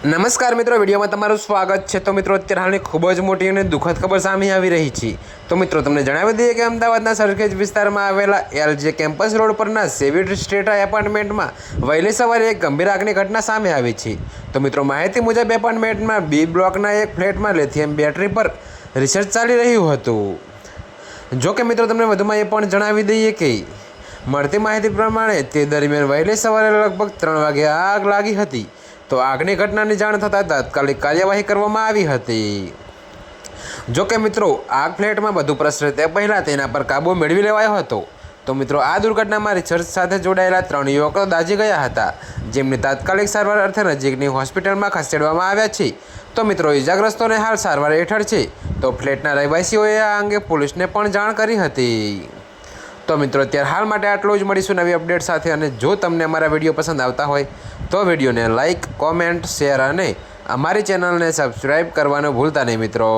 નમસ્કાર મિત્રો, વિડીયોમાં તમારું સ્વાગત છે। તો મિત્રો, અત્યારે હાલની ખૂબ જ મોટી અને દુઃખદ ખબર સામે આવી રહી છે। તો મિત્રો, તમને જણાવી દઈએ કે અમદાવાદના સરખેજ વિસ્તારમાં આવેલા એલજે કેમ્પસ રોડ પરના સેવિટ સ્ટ્રીટ એપાર્ટમેન્ટમાં વહેલી સવારે એક ગંભીર આગની ઘટના સામે આવી છે। તો મિત્રો, માહિતી મુજબ એપાર્ટમેન્ટમાં બી બ્લોકના એક ફ્લેટમાં લિથિયમ બેટરી પર રિસર્ચ ચાલી રહ્યું હતું। જો કે મિત્રો, તમને વધુમાં એ પણ જણાવી દઈએ કે મળતી માહિતી પ્રમાણે તે દરમિયાન વહેલી સવારે લગભગ 3 વાગે આગ લાગી હતી। તો આગની ઘટનાની જાણ થતાં તાત્કાલિક કાર્યવાહી કરવામાં આવી હતી। જો કે મિત્રો, આગ ફ્લેટમાં બધું પ્રસરે તે પહેલાં તેના પર કાબૂ મેળવી લેવાયો હતો। તો મિત્રો, આ દુર્ઘટનામાં રિસર્ચ સાથે જોડાયેલા 3 યુવકો દાઝી ગયા હતા, જેમને તાત્કાલિક સારવાર અર્થે નજીકની હોસ્પિટલમાં ખસેડવામાં આવ્યા છે। તો મિત્રો, ઇજાગ્રસ્તોને હાલ સારવાર હેઠળ છે। તો ફ્લેટના રહેવાસીઓએ આ અંગે પોલીસને પણ જાણ કરી હતી। તો મિત્રો, અત્યારે હાલ માટે આટલું જ। મળીશું નવી અપડેટ સાથે। અને જો તમને અમારા વિડીયો પસંદ આવતા હોય તો વિડીયોને લાઇક, કોમેન્ટ, શેર અને અમારી ચેનલને સબસ્ક્રાઈબ કરવાનું ભૂલતા નહીં મિત્રો।